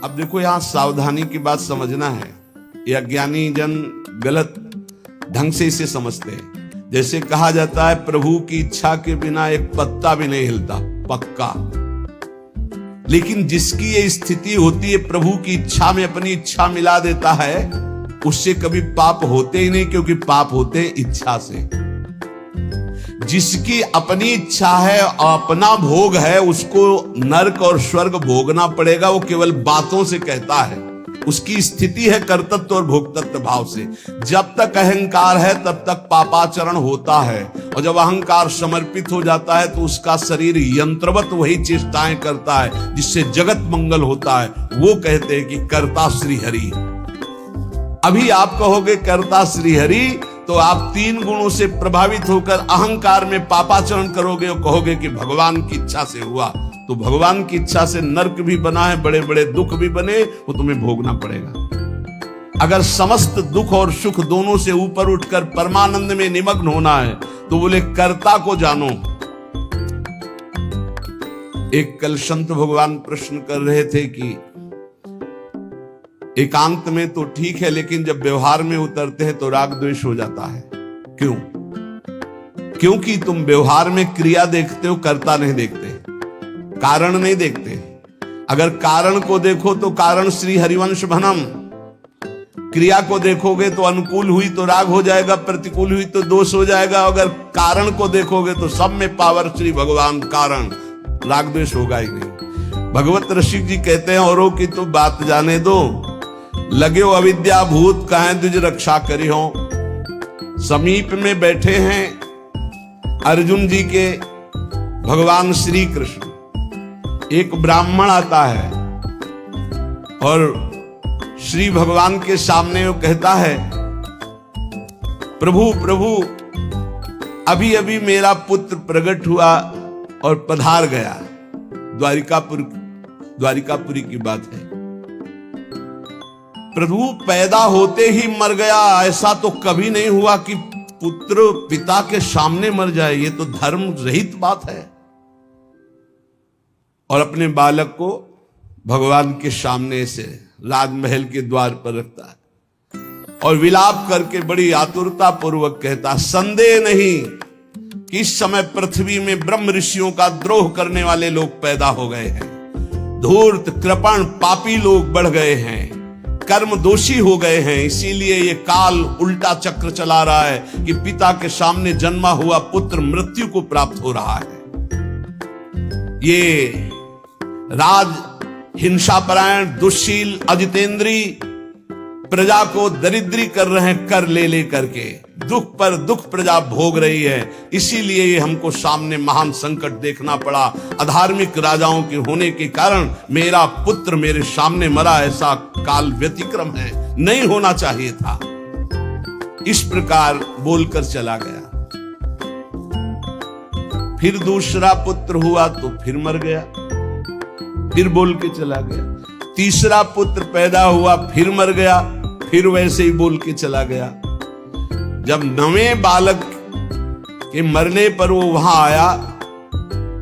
अब देखो यहां सावधानी की बात समझना है। ये अज्ञानी जन गलत ढंग से इसे समझते हैं। जैसे कहा जाता है प्रभु की इच्छा के बिना एक पत्ता भी नहीं हिलता, पक्का। लेकिन जिसकी ये स्थिति होती है, प्रभु की इच्छा में अपनी इच्छा मिला देता है, उससे कभी पाप होते ही नहीं, क्योंकि पाप होते हैं इच्छा से। जिसकी अपनी इच्छा है और अपना भोग है, उसको नरक और स्वर्ग भोगना पड़ेगा। वो केवल बातों से कहता है, उसकी स्थिति है कर्तृत्व और भोक्तृत्व भाव से। जब तक अहंकार है तब तक पापाचरण होता है, और जब अहंकार समर्पित हो जाता है तो उसका शरीर यंत्रवत वही चेष्टाएं करता है जिससे जगत मंगल होता है। वो कहते हैं कि कर्ता श्री हरि। अभी आप कहोगे कर्ता श्री हरि, तो आप 3 गुणों से प्रभावित होकर अहंकार में पापाचरण करोगे और कहोगे कि भगवान की इच्छा से हुआ। तो भगवान की इच्छा से नरक भी बना है, बड़े बड़े दुख भी बने, वो तुम्हें भोगना पड़ेगा। अगर समस्त दुख और सुख दोनों से ऊपर उठकर परमानंद में निमग्न होना है तो बोले कर्ता को जानो। एक कल संत भगवान प्रश्न कर रहे थे कि एकांत में तो ठीक है, लेकिन जब व्यवहार में उतरते हैं तो राग द्वेष हो जाता है। क्यों? क्योंकि तुम व्यवहार में क्रिया देखते हो, कर्ता नहीं देखते, कारण नहीं देखते। अगर कारण को देखो तो कारण श्री हरिवंश भनम, क्रिया को देखोगे तो अनुकूल हुई तो राग हो जाएगा, प्रतिकूल हुई तो दोष हो जाएगा। अगर कारण को देखोगे तो सब में पावर श्री भगवान कारण, राग द्वेष होगा ही नहीं। भगवत ऋषि जी कहते हैं औरों की तो बात जाने दो, लगे हो अविद्या भूत कहें द्विज रक्षा करी हो। समीप में बैठे हैं अर्जुन जी के भगवान श्री कृष्ण। एक ब्राह्मण आता है और श्री भगवान के सामने वो कहता है, प्रभु प्रभु अभी अभी मेरा पुत्र प्रकट हुआ और पधार गया। द्वारिकापुरी की बात है। प्रभु पैदा होते ही मर गया, ऐसा तो कभी नहीं हुआ कि पुत्र पिता के सामने मर जाए। ये तो धर्म रहित बात है। और अपने बालक को भगवान के सामने से राजमहल के द्वार पर रखता है और विलाप करके बड़ी आतुरता पूर्वक कहता, संदेह नहीं कि इस समय पृथ्वी में ब्रह्म ऋषियों का द्रोह करने वाले लोग पैदा हो गए हैं। धूर्त कृपण पापी लोग बढ़ गए हैं, कर्म दोषी हो गए हैं। इसीलिए ये काल उल्टा चक्र चला रहा है कि पिता के सामने जन्मा हुआ पुत्र मृत्यु को प्राप्त हो रहा है। ये राज हिंसापरायण दुष्शील अजितेंद्री प्रजा को दरिद्री कर रहे हैं, कर ले करके दुख पर दुख प्रजा भोग रही है। इसीलिए ये हमको सामने महान संकट देखना पड़ा। अधार्मिक राजाओं के होने के कारण मेरा पुत्र मेरे सामने मरा, ऐसा काल व्यतिक्रम है, नहीं होना चाहिए था। इस प्रकार बोलकर चला गया। फिर दूसरा पुत्र हुआ तो फिर मर गया, फिर बोल के चला गया। तीसरा पुत्र पैदा हुआ, फिर मर गया, फिर वैसे ही बोल के चला गया। जब 9वें बालक के मरने पर वो वहां आया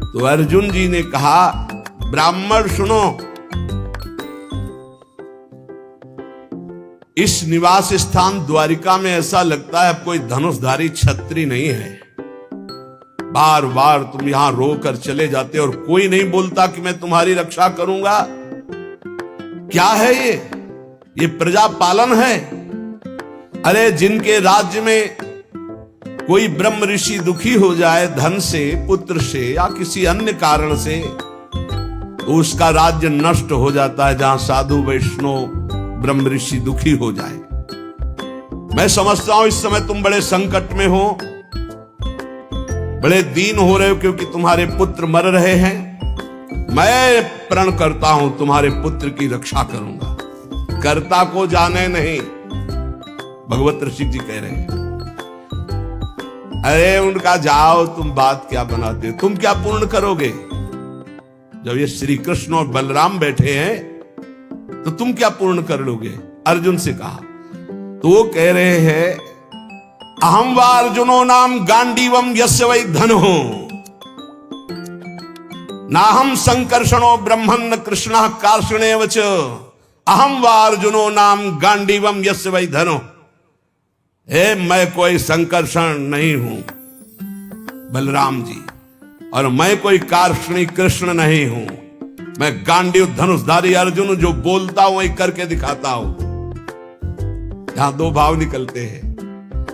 तो अर्जुन जी ने कहा, ब्राह्मण सुनो, इस निवास स्थान द्वारिका में ऐसा लगता है कोई धनुषधारी छत्री नहीं है। बार बार तुम यहां रोकर चले जाते और कोई नहीं बोलता कि मैं तुम्हारी रक्षा करूंगा। क्या है ये प्रजा पालन है? अरे जिनके राज्य में कोई ब्रह्म ऋषि दुखी हो जाए धन से, पुत्र से या किसी अन्य कारण से, तो उसका राज्य नष्ट हो जाता है। जहां साधु वैष्णव ब्रह्म ऋषि दुखी हो जाए। मैं समझता हूं इस समय तुम बड़े संकट में हो, बड़े दीन हो रहे हो क्योंकि तुम्हारे पुत्र मर रहे हैं। मैं प्रण करता हूं तुम्हारे पुत्र की रक्षा करूंगा। कर्ता को जाने नहीं, भगवत ऋषि जी कह रहे हैं। अरे उनका जाओ, तुम बात क्या बनाते हो? तुम क्या पूर्ण करोगे? जब ये श्री कृष्ण और बलराम बैठे हैं तो तुम क्या पूर्ण कर लोगे? अर्जुन से कहा तो वो कह रहे हैं, अहम वा अर्जुनो नाम गांडीवम यस्य वै धनो नाहम संकर्षणो ब्रह्मन्न कृष्ण कार्षणेव च अहम व अर्जुनो नाम गांडीवम यस्य वै धनो। मैं कोई संकर्षण नहीं हूं बलराम जी, और मैं कोई कार्ष्णी कृष्ण नहीं हूं। मैं गांडीव धनुषधारी अर्जुन जो बोलता हूं वही करके दिखाता हूं। यहां दो भाव निकलते हैं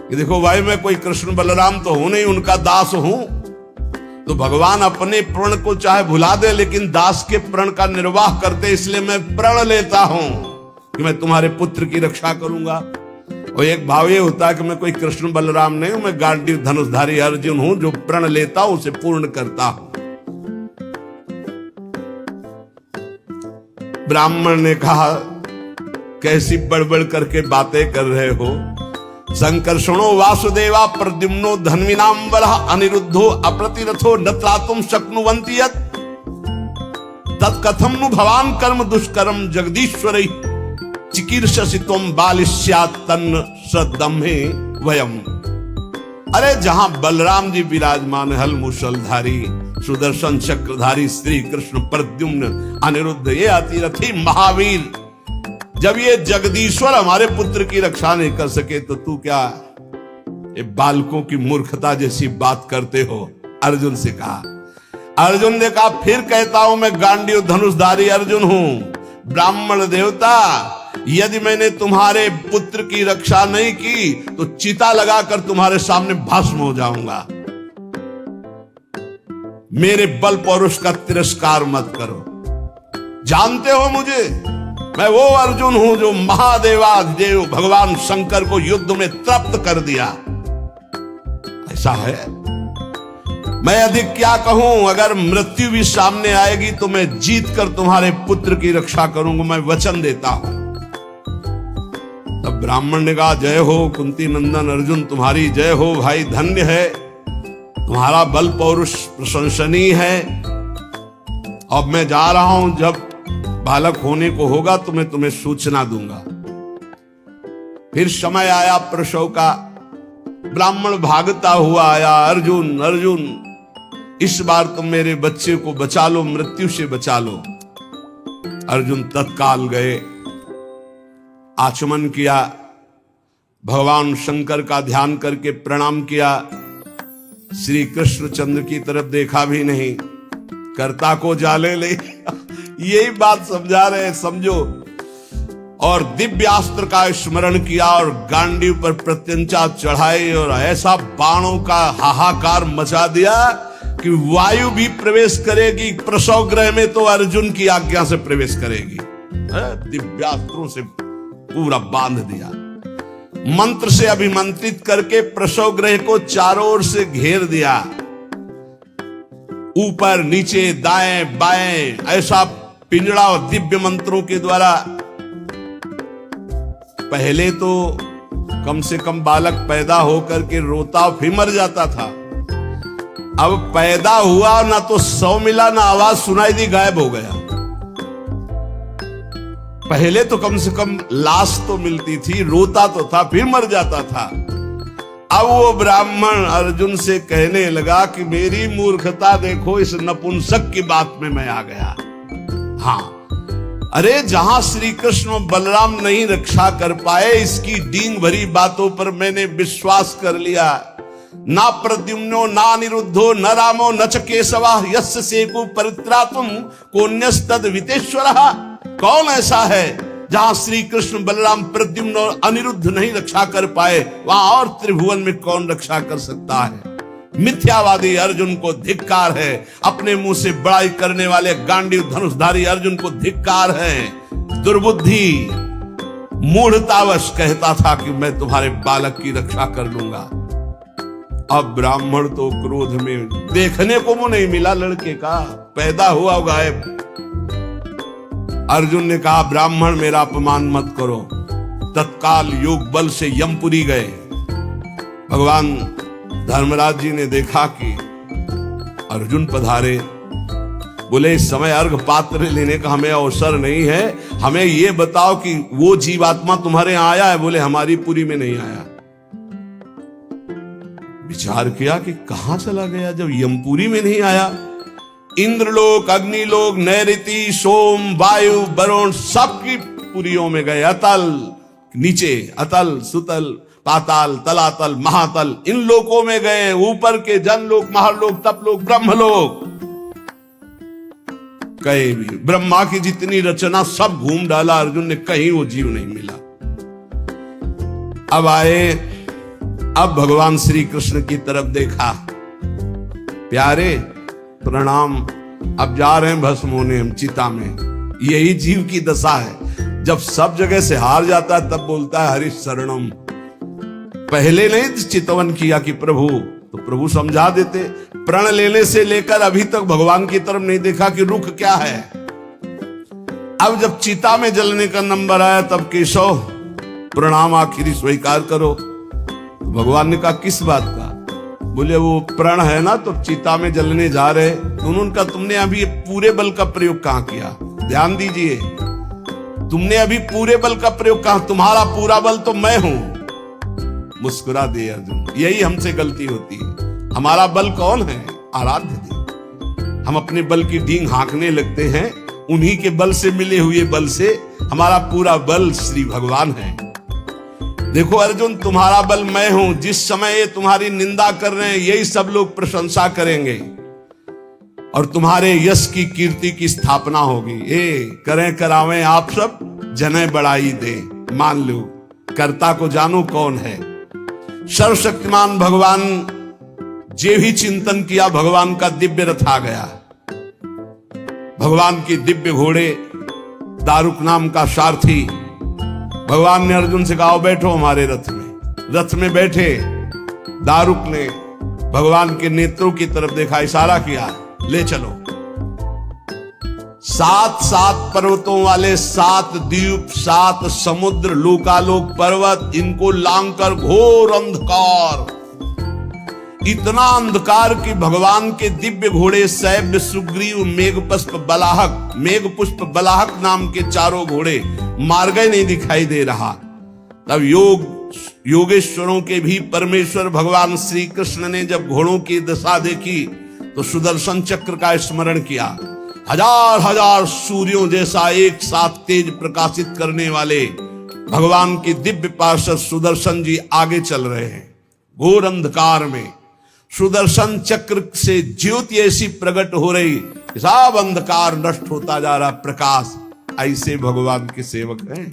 कि देखो भाई मैं कोई कृष्ण बलराम तो हूं नहीं, उनका दास हूं। तो भगवान अपने प्रण को चाहे भुला दे लेकिन दास के प्रण का निर्वाह करते, इसलिए मैं प्रण लेता हूं कि मैं तुम्हारे पुत्र की रक्षा करूंगा। और एक भाव ये होता है कि मैं कोई कृष्ण बलराम नहीं हूं, मैं गांडीव धनुषधारी अर्जुन हूं जो प्रण लेता हूं उसे पूर्ण करता हूं। ब्राह्मण ने कहा कैसी बड़बड़ करके बातें कर रहे हो। संकर्षणो वासुदेवा प्रद्युम्नो धन्विनाम बलः अनिरुद्धो अप्रतिरथो न त्रातुम शक्नुवन्ति यत् तत्कथम नु भवान कर्म दुष्कर्म जगदीश्वरै चिकीर्षसि त्वं बालिष्यात् तन्न सदम्हे वयम्। अरे जहां बलराम जी विराजमान, हल मूषलधारी सुदर्शन चक्रधारी श्री कृष्ण प्रद्युम्न अनिरुद्ध ये अतिरथी महावीर, जब ये जगदीश्वर हमारे पुत्र की रक्षा नहीं कर सके तो तू क्या ये बालकों की मूर्खता जैसी बात करते हो। अर्जुन से कहा। अर्जुन ने कहा फिर कहता हूं मैं गांडीव धनुषधारी अर्जुन हूं। ब्राह्मण देवता, यदि मैंने तुम्हारे पुत्र की रक्षा नहीं की तो चिता लगाकर तुम्हारे सामने भस्म हो जाऊंगा। मेरे बल पौरुष का तिरस्कार मत करो। जानते हो मुझे, मैं वो अर्जुन हूं जो महादेवाधिदेव भगवान शंकर को युद्ध में तृप्त कर दिया। ऐसा है, मैं अधिक क्या कहूं, अगर मृत्यु भी सामने आएगी तो मैं जीत कर तुम्हारे पुत्र की रक्षा करूंगा, मैं वचन देता हूं। तब ब्राह्मण ने कहा जय हो कुंती नंदन अर्जुन, तुम्हारी जय हो भाई, धन्य है, तुम्हारा बल पौरुष प्रशंसनीय है। अब मैं जा रहा हूं, जब बालक होने को होगा तो मैं तुम्हें सूचना दूंगा। फिर समय आया प्रसव का, ब्राह्मण भागता हुआ आया, अर्जुन अर्जुन इस बार तुम मेरे बच्चे को बचा लो, मृत्यु से बचा लो। अर्जुन तत्काल गए, आचमन किया, भगवान शंकर का ध्यान करके प्रणाम किया, श्री कृष्ण चंद्र की तरफ देखा भी नहीं, कर्ता को जाले ले यही बात समझा रहे हैं, समझो। और दिव्यास्त्र का स्मरण किया और गांडीव पर प्रत्यंचा चढ़ाई और ऐसा बाणों का हाहाकार मचा दिया कि वायु भी प्रवेश करेगी प्रसव गृह में तो अर्जुन की आज्ञा से प्रवेश करेगी। दिव्यास्त्रों से पूरा बांध दिया, मंत्र से अभिमंत्रित करके प्रसव गृह को चारों ओर से घेर दिया, ऊपर नीचे दाएं बाएं ऐसा पिंजड़ा और दिव्य मंत्रों के द्वारा। पहले तो कम से कम बालक पैदा होकर के रोता फिर मर जाता था, अब पैदा हुआ ना तो सौ मिला ना आवाज सुनाई दी, गायब हो गया। पहले तो कम से कम लाश तो मिलती थी, रोता तो था फिर मर जाता था। अब वो ब्राह्मण अर्जुन से कहने लगा कि मेरी मूर्खता देखो, इस नपुंसक की बात में मैं आ गया। हाँ, अरे जहां श्री कृष्ण बलराम नहीं रक्षा कर पाए, इसकी डींग भरी बातों पर मैंने विश्वास कर लिया। ना प्रद्युम्नो ना अनिरुद्धो न रामो न च केशवा यस्य सेकु परित्रातुम कोन्यस्तद वितेश्वरः। कौन ऐसा है जहां श्री कृष्ण बलराम प्रद्युम्न और अनिरुद्ध नहीं रक्षा कर पाए, वहां और त्रिभुवन में कौन रक्षा कर सकता है। मिथ्यावादी अर्जुन को धिक्कार है, अपने मुंह से बड़ाई करने वाले गांडीव धनुषधारी अर्जुन को धिक्कार है। दुर्बुद्धि मूढ़तावश कहता था कि मैं तुम्हारे बालक की रक्षा कर लूंगा। अब ब्राह्मण तो क्रोध में, देखने को मुंह नहीं मिला लड़के का, पैदा हुआ गायब। अर्जुन ने कहा ब्राह्मण मेरा अपमान मत करो। तत्काल योग बल से यमपुरी गए। भगवान धर्मराज जी ने देखा कि अर्जुन पधारे, बोले इस समय अर्घ पात्र लेने का हमें अवसर नहीं है, हमें यह बताओ कि वो जीवात्मा तुम्हारे यहां आया है? बोले हमारी पुरी में नहीं आया। विचार किया कि कहां चला गया जब यमपुरी में नहीं आया। इंद्रलोक, अग्निलोक, नैऋति, सोम, वायु, वरुण सबकी पुरियों में गए, अतल नीचे, अतल सुतल पाताल तलातल महातल, इन लोकों में गए, ऊपर के जनलोक महालोक तपलोक ब्रह्मलोक, कहीं भी ब्रह्मा की जितनी रचना सब घूम डाला अर्जुन ने, कहीं वो जीव नहीं मिला। अब आए, अब भगवान श्री कृष्ण की तरफ देखा, प्यारे प्रणाम, अब जा रहे हैं भस्म होने हम चिता में। यही जीव की दशा है, जब सब जगह से हार जाता है तब बोलता है हरि शरणम। पहले नहीं चितवन किया कि प्रभु, तो प्रभु समझा देते। प्रण लेने से लेकर अभी तक भगवान की तरफ नहीं देखा कि रुख क्या है। अब जब चिता में जलने का नंबर आया तब केशव प्रणाम आखिरी स्वीकार करो। तो भगवान ने कहा किस बात का? बोले वो प्रण है ना, तो चिता में जलने जा रहे। तो उन्होंने कहा तुमने अभी पूरे बल का प्रयोग कहां किया? ध्यान दीजिए, तुमने अभी पूरे बल का प्रयोग कहा? तुम्हारा पूरा बल तो मैं हूं। मुस्कुरा दे अर्जुन, यही हमसे गलती होती है। हमारा बल कौन है? आराध्य देव। हम अपने बल की डींग हाँकने लगते हैं, उन्हीं के बल से मिले हुए बल से हमारा पूरा बल श्री भगवान है। देखो अर्जुन, तुम्हारा बल मैं हूं। जिस समय ये तुम्हारी निंदा कर रहे हैं, यही सब लोग प्रशंसा करेंगे और तुम्हारे यश की कीर्ति की स्थापना होगी। करें करावें आप सब, जने बढ़ाई दे। मान लो, कर्ता को जानो कौन है। सर्वशक्तिमान भगवान जे भी चिंतन किया, भगवान का दिव्य रथ आ गया। भगवान की दिव्य घोड़े, दारुक नाम का सारथी। भगवान ने अर्जुन से कहा बैठो हमारे रथ में। रथ में बैठे। दारुक ने भगवान के नेत्रों की तरफ देखा, इशारा किया, ले चलो। 7 पर्वतों वाले 7 द्वीप, 7 समुद्र, लोकालोक पर्वत, इनको लांघकर घोर अंधकार, इतना अंधकार कि भगवान के दिव्य घोड़े सैव्य, सुग्रीव, मेघपुष्प बलाहक नाम के 4 घोड़े मार्ग नहीं दिखाई दे रहा। तब योगेश्वरों के भी परमेश्वर भगवान श्री कृष्ण ने जब घोड़ों की दशा देखी तो सुदर्शन चक्र का स्मरण किया। हजार हजार सूर्यों जैसा एक साथ तेज प्रकाशित करने वाले भगवान की दिव्य पार्षद सुदर्शन जी आगे चल रहे हैं। घोर अंधकार में सुदर्शन चक्र से ज्योति ऐसी प्रकट हो रही, सब अंधकार नष्ट होता जा रहा, प्रकाश। ऐसे भगवान के सेवक हैं,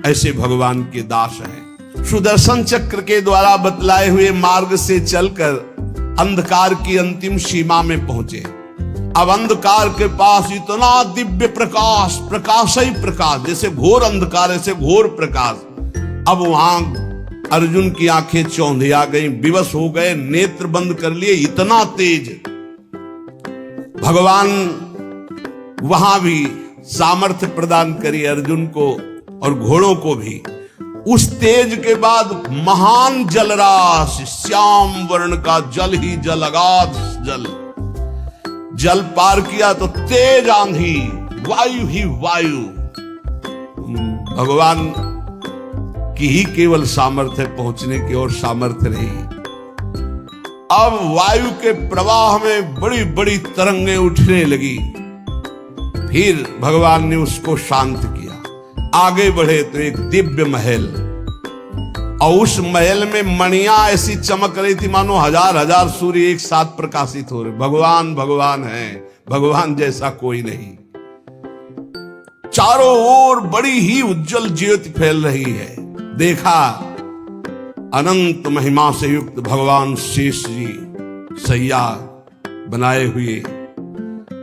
ऐसे भगवान के दास हैं। सुदर्शन चक्र के द्वारा बतलाए हुए मार्ग से चलकर अंधकार की अंतिम सीमा में पहुंचे। अब अंधकार के पास इतना दिव्य प्रकाश, प्रकाश ही प्रकाश, जैसे घोर अंधकार ऐसे घोर प्रकाश। अब वहां अर्जुन की आंखें चौंधिया गई, विवश हो गए, नेत्र बंद कर लिए, इतना तेज। भगवान वहां भी सामर्थ्य प्रदान करी अर्जुन को और घोड़ों को भी। उस तेज के बाद महान जलराशि, श्याम वर्ण का जल ही जल, अगाध जल, जल पार किया तो तेज आंधी, वायु ही वायु। भगवान की ही केवल सामर्थ्य पहुंचने की और सामर्थ्य नहीं। अब वायु के प्रवाह में बड़ी बड़ी तरंगें उठने लगी। फिर भगवान ने उसको शांत किया। आगे बढ़े तो एक दिव्य महल, और उस महल में मणियां ऐसी चमक रही थी मानो हजार हजार सूर्य एक साथ प्रकाशित हो रहे। भगवान भगवान है, भगवान जैसा कोई नहीं। चारों ओर बड़ी ही उज्जवल ज्योति फैल रही है। देखा अनंत महिमा से युक्त भगवान शेष जी सैया बनाए हुए,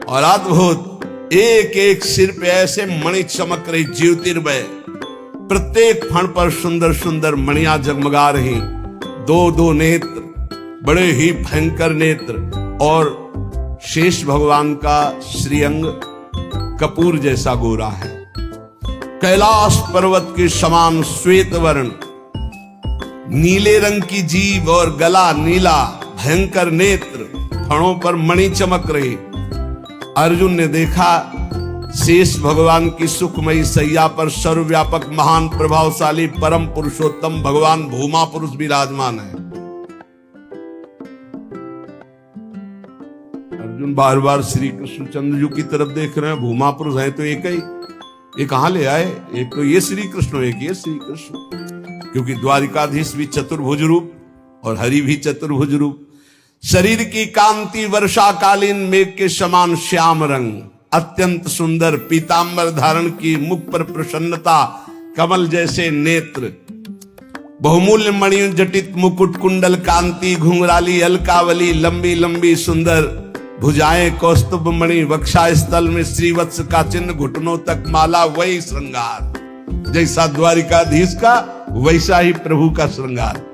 और अद्भुत एक एक सिर पे ऐसे मणि चमक रही, ज्योतिर्मय। प्रत्येक फण पर सुंदर सुंदर मणियां जगमगा रही। 2-2 नेत्र, बड़े ही भयंकर नेत्र, और शेष भगवान का श्रीअंग कपूर जैसा गोरा है। कैलाश पर्वत के समान श्वेत वर्ण, नीले रंग की जीभ और गला नीला, भयंकर नेत्र, फणों पर मणि चमक रही। अर्जुन ने देखा शेष भगवान की सुखमयी सैया पर सर्वव्यापक महान प्रभावशाली परम पुरुषोत्तम भगवान भूमा पुरुष विराजमान है। अर्जुन बार बार श्री कृष्णचंद्र जी की तरफ देख रहे हैं। भूमा पुरुष है तो एक ही, ये कहां ले आए? एक तो ये श्री कृष्ण, एक ये श्री कृष्ण, क्योंकि द्वारिकाधीश भी चतुर्भुज रूप और हरि भी चतुर्भुज रूप। शरीर की कांति वर्षाकालीन मेघ के समान श्याम रंग, अत्यंत सुंदर पीतांबर धारण की, मुख पर प्रसन्नता, कमल जैसे नेत्र, बहुमूल्य मणि जटित मुकुट, कुंडल कांति, घुंघराली अलकावली, लंबी लंबी सुंदर भुजाएं, कौस्तुभ मणि, वक्षा स्थल में श्रीवत्स का चिन्ह, घुटनों तक माला, वही श्रृंगार। जैसा द्वारिकाधीश का वैसा ही प्रभु का श्रृंगार।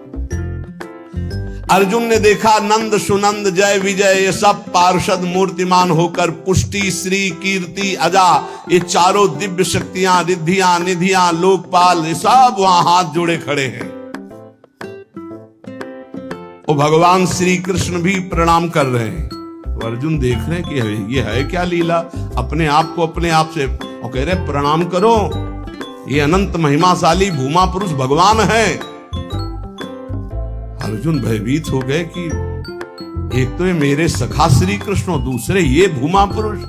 अर्जुन ने देखा नंद सुनंद जय विजय ये सब पार्षद मूर्तिमान होकर, पुष्टि श्री कीर्ति अजा ये चारों दिव्य शक्तियां, रिद्धियां निधियां, लोकपाल, ये सब वहां हाथ जोड़े खड़े हैं। वो भगवान श्री कृष्ण भी प्रणाम कर रहे हैं। तो अर्जुन देख रहे हैं कि ये है क्या लीला, अपने आप को अपने आप से, और कह रहे प्रणाम करो, ये अनंत महिमाशाली भूमा पुरुष भगवान है। अर्जुन भयभीत हो गए कि एक तो ये मेरे सखा श्री कृष्ण, दूसरे ये भूमा पुरुष।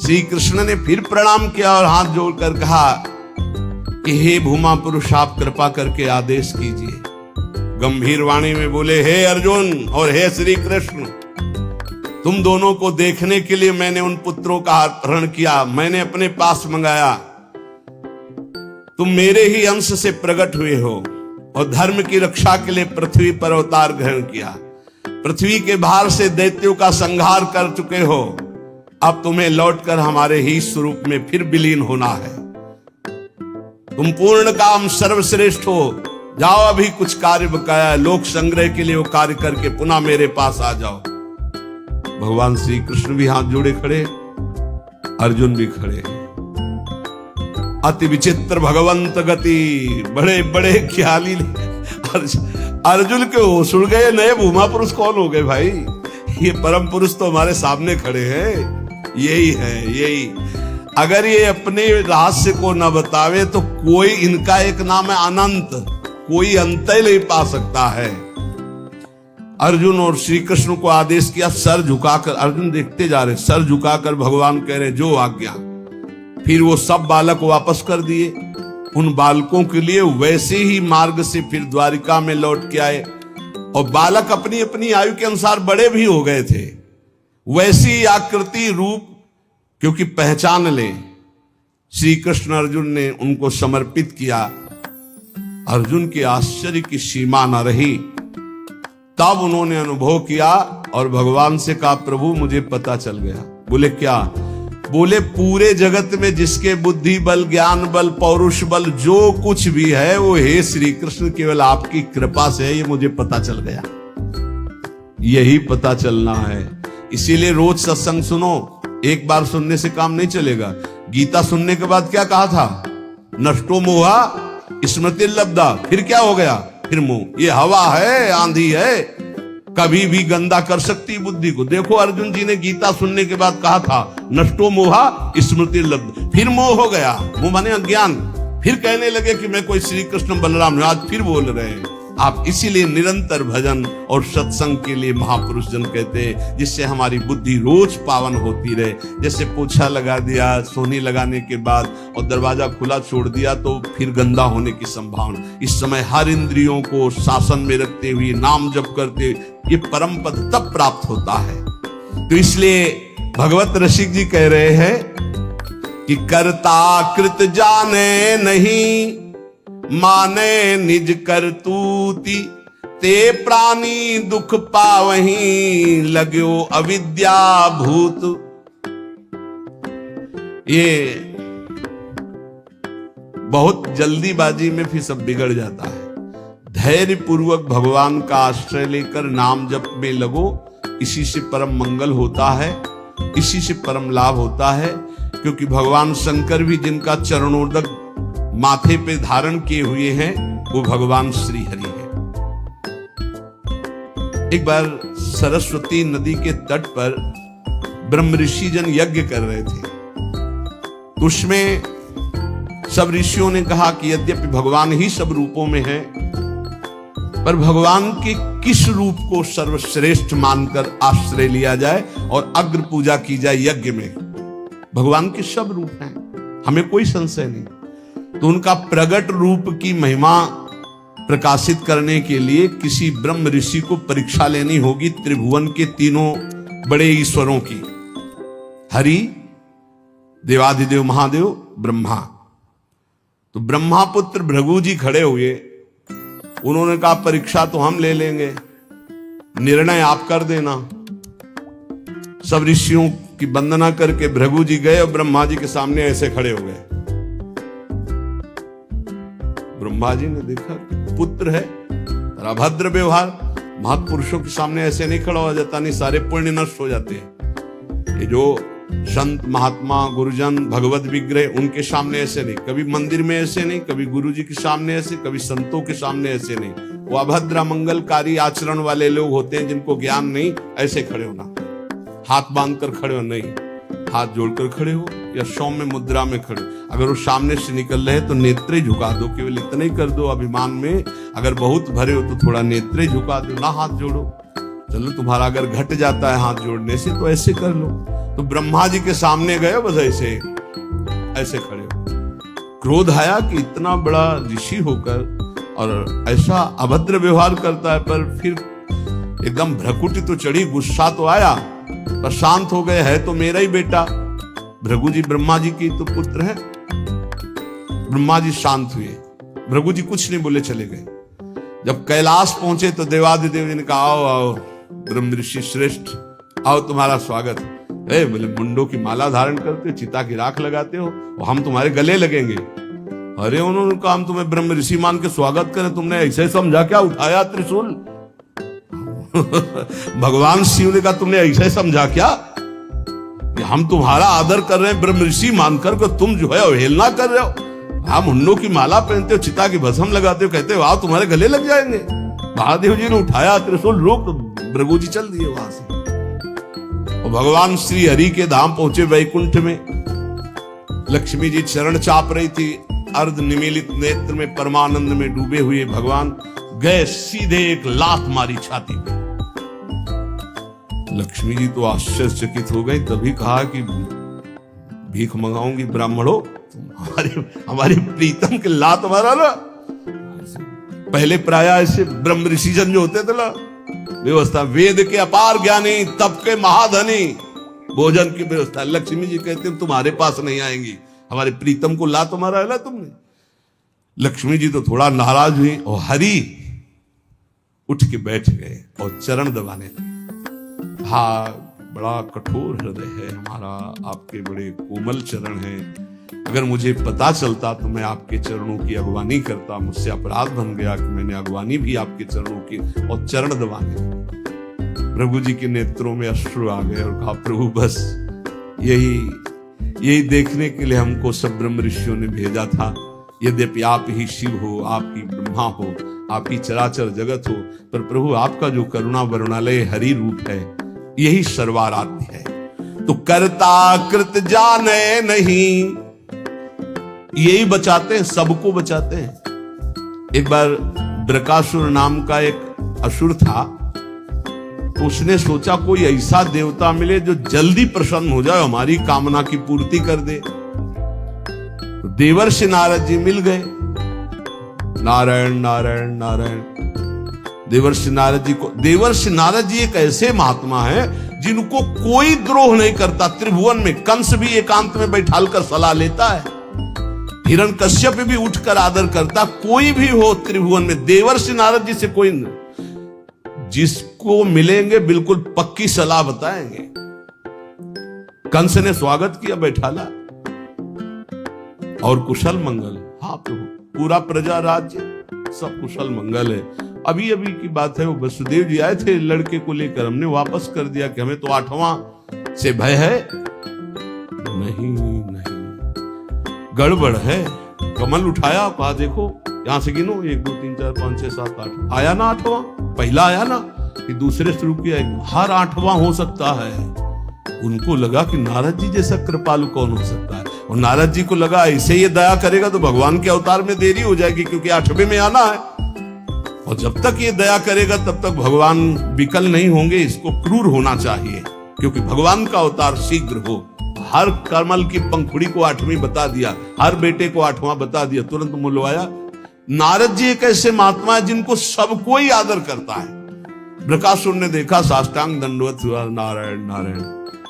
श्री कृष्ण ने फिर प्रणाम किया और हाथ जोड़कर कहा कि हे भूमा पुरुष, आप कृपा करके आदेश कीजिए। गंभीर वाणी में बोले, हे अर्जुन और हे श्री कृष्ण, तुम दोनों को देखने के लिए मैंने उन पुत्रों का अपहरण किया, मैंने अपने पास मंगाया। तुम मेरे ही अंश से प्रकट हुए हो और धर्म की रक्षा के लिए पृथ्वी पर अवतार ग्रहण किया। पृथ्वी के भार से दैत्यों का संहार कर चुके हो, अब तुम्हें लौटकर हमारे ही स्वरूप में फिर विलीन होना है। तुम पूर्ण काम सर्वश्रेष्ठ हो, जाओ अभी कुछ कार्य बकाया है, लोक संग्रह के लिए वो कार्य करके पुनः मेरे पास आ जाओ। भगवान श्री कृष्ण भी हाथ जोड़े खड़े, अर्जुन भी खड़े हैं। अति विचित्र भगवंत गति, बड़े बड़े ख्याली। अर्जुन के होश उड़ गए, नए भूमा पुरुष कौन हो गए भाई? ये परम पुरुष तो हमारे सामने खड़े हैं, यही है यही। अगर ये अपने रहस्य को न बतावे तो कोई, इनका एक नाम है अनंत, कोई अंत ही नहीं पा सकता है। अर्जुन और श्री कृष्ण को आदेश किया, सर झुकाकर। अर्जुन देखते जा रहे, सर झुकाकर भगवान कह रहे जो आज्ञा। फिर वो सब बालक वापस कर दिए। उन बालकों के लिए वैसे ही मार्ग से फिर द्वारिका में लौट के आए, और बालक अपनी अपनी आयु के अनुसार बड़े भी हो गए थे। वैसी आकृति रूप क्योंकि पहचान ले, श्री कृष्ण अर्जुन ने उनको समर्पित किया। अर्जुन के आश्चर्य की सीमा न रही। तब उन्होंने अनुभव किया और भगवान से कहा, प्रभु मुझे पता चल गया। बोले क्या? बोले पूरे जगत में जिसके बुद्धि बल, ज्ञान बल, पौरुष बल जो कुछ भी है वो हे श्री कृष्ण केवल आपकी कृपा से है, ये मुझे पता चल गया। यही पता चलना है। इसीलिए रोज सत्संग सुनो। एक बार सुनने से काम नहीं चलेगा। गीता सुनने के बाद क्या कहा था? नष्टो मोहा स्मृति लब्धा। फिर क्या हो गया? फिर मोह। ये हवा है, आंधी है, कभी भी गंदा कर सकती बुद्धि को। देखो अर्जुन जी ने गीता सुनने के बाद कहा था नष्टो मोहा स्मृति लब्ध, फिर मोह हो गया। मोह माने अज्ञान। फिर कहने लगे कि मैं कोई श्री कृष्ण बलराम, आज फिर बोल रहे हैं। आप इसीलिए निरंतर भजन और सत्संग के लिए महापुरुष जन कहते हैं, जिससे हमारी बुद्धि रोज पावन होती रहे। जैसे पोछा लगा दिया सोनी लगाने के बाद और दरवाजा खुला छोड़ दिया तो फिर गंदा होने की संभावना। इस समय हर इंद्रियों को शासन में रखते हुए नाम जप करते ये परम पद तब प्राप्त होता है। तो इसलिए भगवत रसिक जी कह रहे हैं कि कर्ता कृत जाने नहीं, माने निज करतूती, ते प्राणी दुख पावहीं, लगो अविद्या भूत। ये बहुत जल्दीबाजी में फिर सब बिगड़ जाता है। धैर्य पूर्वक भगवान का आश्रय लेकर नाम जप में लगो, इसी से परम मंगल होता है, इसी से परम लाभ होता है। क्योंकि भगवान शंकर भी जिनका चरणोदक माथे पे धारण किए हुए हैं वो भगवान श्री हरि है। एक बार सरस्वती नदी के तट पर ब्रह्म ऋषि जन यज्ञ कर रहे थे। उसमें सब ऋषियों ने कहा कि यद्यपि भगवान ही सब रूपों में है, पर भगवान के किस रूप को सर्वश्रेष्ठ मानकर आश्रय लिया जाए और अग्र पूजा की जाए यज्ञ में। भगवान के सब रूप हैं, हमें कोई संशय नहीं। तो उनका प्रगट रूप की महिमा प्रकाशित करने के लिए किसी ब्रह्म ऋषि को परीक्षा लेनी होगी त्रिभुवन के तीनों बड़े ईश्वरों की, हरि, देवाधिदेव महादेव, ब्रह्मा। तो ब्रह्मा पुत्र भृगु जी खड़े हुए, उन्होंने कहा परीक्षा तो हम ले लेंगे, निर्णय आप कर देना। सब ऋषियों की वंदना करके भृगु जी गए और ब्रह्मा जी के सामने ऐसे खड़े हो गए। ब्रह्मा जी ने देखा पुत्र है, अभद्र व्यवहार, महापुरुषों के सामने ऐसे नहीं खड़ा हो जाता, नहीं सारे पुण्य नष्ट हो जाते हैं। ये जो संत महात्मा गुरुजन भगवत विग्रह, उनके सामने ऐसे नहीं, कभी मंदिर में ऐसे नहीं, कभी गुरु जी के सामने ऐसे, कभी संतों के सामने ऐसे नहीं। वो अभद्र मंगलकारी आचरण वाले लोग होते हैं जिनको ज्ञान नहीं, ऐसे खड़े होना, हाथ बांध कर खड़े हो नहीं, हाथ जोड़कर खड़े हो या सौम्य मुद्रा में खड़े। अगर वो सामने से निकल रहे तो नेत्रे झुका दो, केवल इतना ही कर दो अभिमान में। अगर बहुत भरे हो तो थोड़ा नेत्रे झुका दो, ना हाथ जोड़ो। चलो तुम्हारा अगर घट जाता है हाथ जोड़ने से तो ऐसे कर लो। तो ब्रह्मा जी के सामने गए, बस ऐसे ऐसे खड़े हो। क्रोध आया कि इतना बड़ा ऋषि होकर और ऐसा अभद्र व्यवहार करता है, पर फिर एकदम भ्रकुटी तो चढ़ी, गुस्सा तो आया, पर शांत हो गए, है तो मेरा ही बेटा। भृगु जी ब्रह्मा जी की तो पुत्र है। ब्रह्मा जी शांत हुए, भृगु जी कुछ नहीं बोले, चले गए। जब कैलाश पहुंचे तो देवादिदेव जी ने कहा आओ आओ ब्रह्म ऋषि श्रेष्ठ, आओ तुम्हारा स्वागत। बोले मुंडों की माला धारण करते हो, चिता की राख लगाते हो, हम तुम्हारे गले लगेंगे। अरे उन्होंने कहा हम तुम्हें ब्रह्म ऋषि मान के स्वागत करें, तुमने ऐसे समझा क्या, उठाया त्रिशूल। भगवान शिव ने कहा तुमने ऐसे समझा क्या, हम तुम्हारा आदर कर रहे हैं ब्रह्म ऋषि मानकर को तुम जो है अवहेलना कर रहे हो। आप मुंडों की माला पहनते हो, चिता की भस्म लगाते हो, कहते हो आओ तुम्हारे गले लग जाएंगे। महादेव जी ने उठाया त्रिशूल, रोक, तो भृगु जी चल दिए वहां से। और भगवान श्री हरि के धाम पहुंचे वैकुंठ में। लक्ष्मी जी चरण चाप रही थी, अर्ध निमीलित नेत्र में परमानंद में डूबे हुए भगवान गए सीधे एक लात मारी छाती पे। लक्ष्मी जी तो आश्चर्यचकित हो गई, तभी कहा कि भीख मंगाऊंगी ब्राह्मणों, हमारे प्रीतम के लात मारा ना। पहले प्राय ऐसे ब्रह्म ऋषि जन जो होते थे ना, व्यवस्था, वेद के अपार ज्ञानी, तप के महाधनी, भोजन की व्यवस्था। लक्ष्मी जी कहते तुम्हारे पास नहीं आएंगी, हमारे प्रीतम को लात मारा है ना तुमने। लक्ष्मी जी तो थोड़ा नाराज हुई और हरि उठ के बैठ गए और चरण दबाने लगे। हाँ, बड़ा कठोर हृदय है हमारा, आपके बड़े कोमल चरण हैं। अगर मुझे पता चलता तो मैं आपके चरणों की अगवानी करता, मुझसे अपराध बन गया कि मैंने अगवानी भी आपके चरणों की, और चरण दबाने। प्रभु जी के नेत्रों में अश्रु आ गए और कहा प्रभु बस यही देखने के लिए हमको सब ब्रह्म ऋषियों ने भेजा था। यद्यपि आप ही शिव हो, आप ही ब्रह्मा हो, आप ही चराचर जगत हो, पर प्रभु आपका जो करुणा वरुणालय हरि रूप है यही सर्वाराध्य है। तो कर्ता कृत जाने नहीं, यही बचाते हैं, सबको बचाते हैं। एक बार ब्रकासुर नाम का एक असुर था, तो उसने सोचा कोई ऐसा देवता मिले जो जल्दी प्रसन्न हो जाए, हमारी कामना की पूर्ति कर दे। तो देवर्षि नारद जी मिल गए। नारायण नारायण नारायण। देवर्षि नारद जी एक ऐसे महात्मा है जिनको कोई द्रोह नहीं करता। त्रिभुवन में कंस भी एकांत में बैठाल कर सलाह लेता है, हिरण्यकश्यप भी उठकर आदर करता। कोई भी हो त्रिभुवन में, देवर्षि नारद जी से कोई नहीं, जिसको मिलेंगे बिल्कुल पक्की सलाह बताएंगे। कंस ने स्वागत किया, बैठाला और कुशल मंगल। हाँ प्रभु, पूरा प्रजा राज्य सब कुशल मंगल है। अभी अभी की बात है, वो वसुदेव जी आए थे लड़के को लेकर, हमने वापस कर दिया कि हमें तो 8वां से भय है। नहीं नहीं, गड़बड़ है। कमल उठाया, कहा देखो यहां से गिनो, 1 2 3 4 5 6 7 8, आया ना 8वां, पहला आया ना, कि दूसरे शुरू किया, हर 8वां हो सकता है। उनको लगा कि नारद जी जैसा कृपालु कौन हो सकता है, और नारद जी को लगा ऐसे ये दया करेगा तो भगवान के अवतार में देरी हो जाएगी, क्योंकि 8वें में आना है, और जब तक ये दया करेगा तब तक भगवान विकल नहीं होंगे, इसको क्रूर होना चाहिए, क्योंकि भगवान का अवतार शीघ्र हो। हर कमल की पंखुड़ी को 8वीं बता दिया, हर बेटे को 8वां बता दिया, तुरंत मुलवाया। नारद जी एक ऐसे महात्मा है जिनको सब कोई आदर करता है। बृकासुर ने देखा, साष्टांग दंडवत हुआ, नारायण नारायण।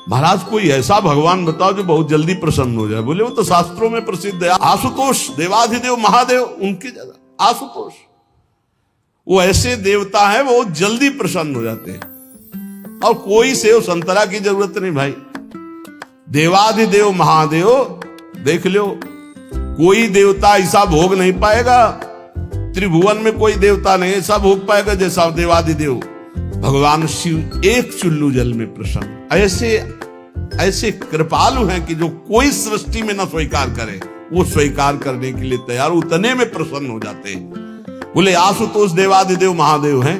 महाराज कोई ऐसा भगवान बताओ जो बहुत जल्दी प्रसन्न हो जाए। बोले वो तो शास्त्रों में प्रसिद्ध है, आशुतोष, देवाधिदेव महादेव, उनके ज्यादा आशुतोष, वो ऐसे देवता है वो जल्दी प्रसन्न हो जाते हैं। और कोई सेव संतरा की जरूरत नहीं भाई, देवाधिदेव महादेव देख लो, कोई देवता ऐसा भोग नहीं पाएगा, त्रिभुवन में कोई देवता नहीं ऐसा भोग पाएगा जैसा देवाधिदेव भगवान शिव एक चुल्लू जल में प्रसन्न। ऐसे ऐसे कृपालु हैं कि जो कोई सृष्टि में न स्वीकार करे वो स्वीकार करने के लिए तैयार, उतने में प्रसन्न हो जाते हैं। बोले आशुतोष देवाधिदेव महादेव हैं।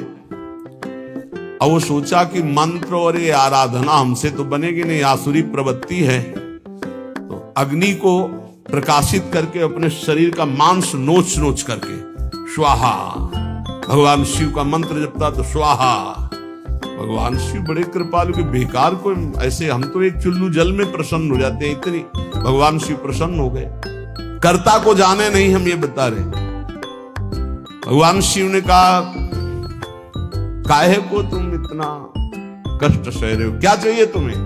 और वो सोचा कि मंत्र और ये आराधना हमसे तो बनेगी नहीं, आसुरी प्रवृत्ति है, तो अग्नि को प्रकाशित करके अपने शरीर का मांस नोच नोच करके स्वाहा, भगवान शिव का मंत्र जपता तो स्वाहा। भगवान शिव बड़े कृपालु के, बेकार को ऐसे, हम तो एक चुल्लू जल में प्रसन्न हो जाते हैं, इतनी भगवान शिव प्रसन्न हो गए। कर्ता को जाने नहीं हम ये बता रहे। भगवान शिव ने कहा काहे को तुम इतना कष्ट सह रहे हो, क्या चाहिए तुम्हें?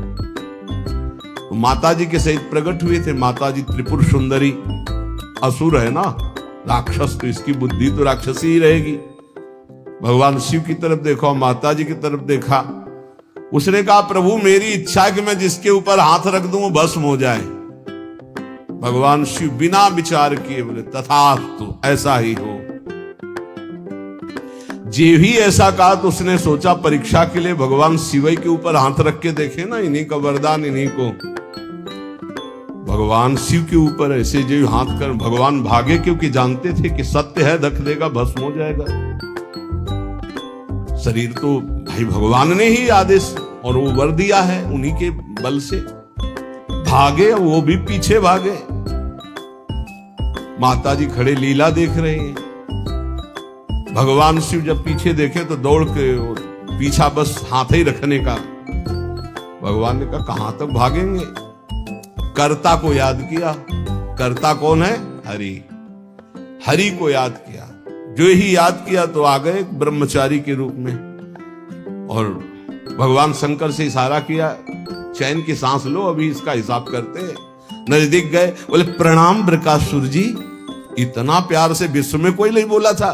तो माता जी के सहित प्रकट हुए थे। माता जी त्रिपुर सुंदरी, असुर है ना, राक्षस, तो इसकी बुद्धि तो राक्षसी ही रहेगी। भगवान शिव की तरफ देखा, माता जी की तरफ देखा, उसने कहा प्रभु मेरी इच्छा है कि मैं जिसके ऊपर हाथ रख दूं वो भस्म हो जाए। भगवान शिव बिना विचार किए बोले तथास्तु, ऐसा ही हो। जे ही ऐसा कहा तो उसने सोचा परीक्षा के लिए भगवान शिव के ऊपर हाथ रख के देखे ना, इन्हीं का वरदान इन्हीं को। भगवान शिव के ऊपर ऐसे जो हाथ कर, भगवान भागे क्योंकि जानते थे कि सत्य है, रख देगा भस्म हो जाएगा। शरीर तो भाई भगवान ने ही आदेश और वो वर दिया है, उन्हीं के बल से भागे, वो भी पीछे भागे। माता जी खड़े लीला देख रहे हैं। भगवान शिव जब पीछे देखे तो दौड़ के पीछा बस हाथ ही रखने का। भगवान ने कहा कहां तक भागेंगे? कर्ता को याद किया। कर्ता कौन है? हरि। हरि को याद किया। जो ही याद किया तो आ गए ब्रह्मचारी के रूप में, और भगवान शंकर से इशारा किया चैन की सांस लो, अभी इसका हिसाब करते हैं। नजदीक गए, बोले प्रणाम बृकासुर जी। इतना प्यार से विश्व में कोई नहीं बोला था,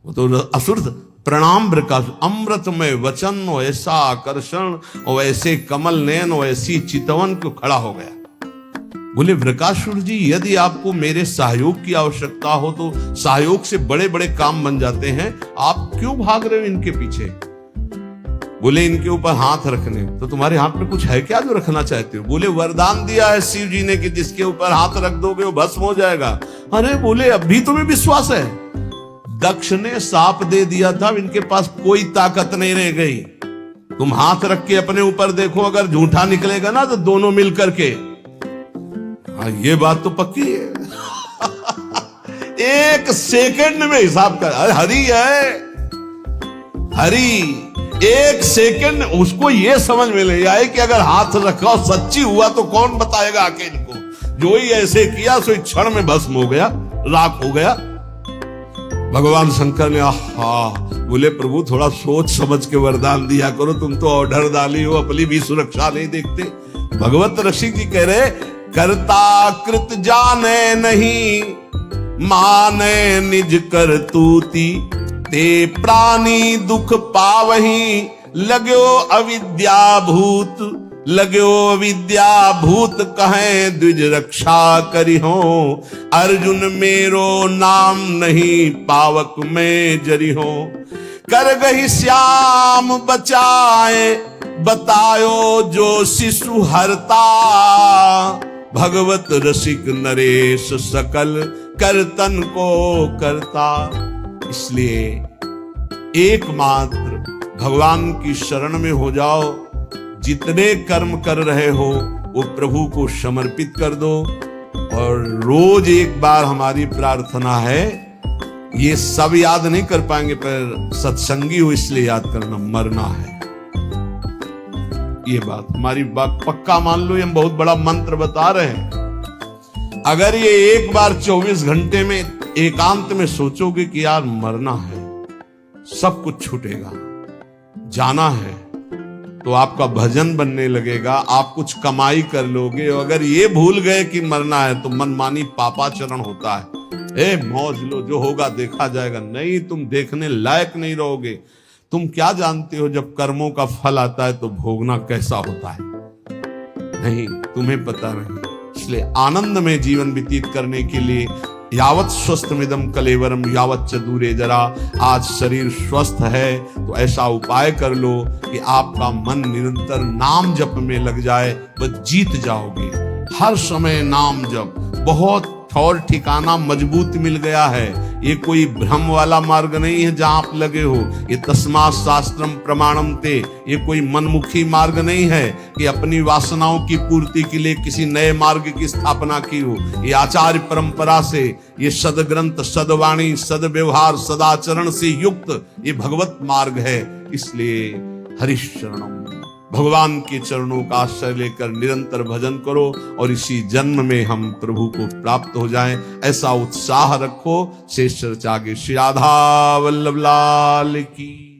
वो तो असुर था। प्रणाम बृकासुर, अमृतमय वचन और ऐसा आकर्षण और ऐसे कमल नयन और ऐसी चितवन को खड़ा हो गया। बोले बृकासुर जी यदि आपको मेरे सहयोग की आवश्यकता हो तो सहयोग से बड़े बड़े काम बन जाते हैं, आप क्यों भाग रहे हो इनके पीछे? बोले इनके ऊपर हाथ रखने, तो तुम्हारे हाथ में कुछ है क्या जो रखना चाहते हो? बोले वरदान दिया है शिव जी ने कि जिसके ऊपर हाथ रख दोगे वो भस्म हो जाएगा। अरे बोले अभी तुम्हें विश्वास है? दक्ष ने साप दे दिया था, इनके पास कोई ताकत नहीं रह गई। तुम हाथ रख के अपने ऊपर देखो, अगर झूठा निकलेगा ना तो दोनों मिल करके। हाँ ये बात तो पक्की है। एक सेकंड में हिसाब कर, हरि है हरि। एक सेकंड उसको ये समझ में ले आए कि अगर हाथ रखा सच्ची हुआ तो कौन बताएगा आके इनको। जो ही ऐसे किया सो क्षण में भस्म हो गया, राख हो गया। भगवान शंकर ने बोले प्रभु थोड़ा सोच समझ के वरदान दिया करो, तुम तो ऑर्डर डाली हो, अपनी भी सुरक्षा नहीं देखते। भगवत ऋषि जी कह रहे कर्ता कृत जाने नहीं, माने निज करतूती, ते प्राणी दुख पावही, लगो अविद्या भूत, लगो अविद्या भूत कहे द्विज रक्षा करी हो। अर्जुन मेरो नाम नहीं, पावक में जरी हो। कर गही श्याम बचाए, बतायो जो शिशु हरता। भगवत रसिक नरेश सकल करतन को करता। इसलिए एकमात्र भगवान की शरण में हो जाओ। जितने कर्म कर रहे हो वो प्रभु को समर्पित कर दो। और रोज एक बार हमारी प्रार्थना है, ये सब याद नहीं कर पाएंगे पर सत्संगी हो इसलिए याद करना, मरना है। ये बात हमारी बात पक्का मान लो, ये हम बहुत बड़ा मंत्र बता रहे हैं। अगर ये एक बार 24 घंटे में एकांत में सोचोगे कि यार मरना है, सब कुछ छूटेगा, जाना है, तो आपका भजन बनने लगेगा, आप कुछ कमाई कर लोगे। अगर ये भूल गए कि मरना है तो मनमानी पापाचरण होता है। मौज लो, जो होगा देखा जाएगा। नहीं, तुम देखने लायक नहीं रहोगे। तुम क्या जानते हो जब कर्मों का फल आता है तो भोगना कैसा होता है? नहीं, तुम्हें पता नहीं। इसलिए आनंद में जीवन व्यतीत करने के लिए यावत स्वस्थमिदं कलेवरम यावत च दूरे जरा। आज शरीर स्वस्थ है तो ऐसा उपाय कर लो कि आपका मन निरंतर नाम जप में लग जाए, वह जीत जाओगे। हर समय नाम जप, बहुत ठौर ठिकाना मजबूत मिल गया है। ये कोई भ्रम वाला मार्ग नहीं है जहां आप लगे हो। ये तस्मात् शास्त्रम प्रमाणम ते, ये कोई मनमुखी मार्ग नहीं है कि अपनी वासनाओं की पूर्ति के लिए किसी नए मार्ग की स्थापना की हो। ये आचार्य परंपरा से, ये सदग्रंथ, सदवाणी, सदव्यवहार, सदाचरण से युक्त ये भगवत मार्ग है। इसलिए हरिशरणम, भगवान के चरणों का आश्रय लेकर निरंतर भजन करो और इसी जन्म में हम प्रभु को प्राप्त हो जाएं, ऐसा उत्साह रखो। शेष चर्चा आगे। श्री राधा वल्लभ लाल की।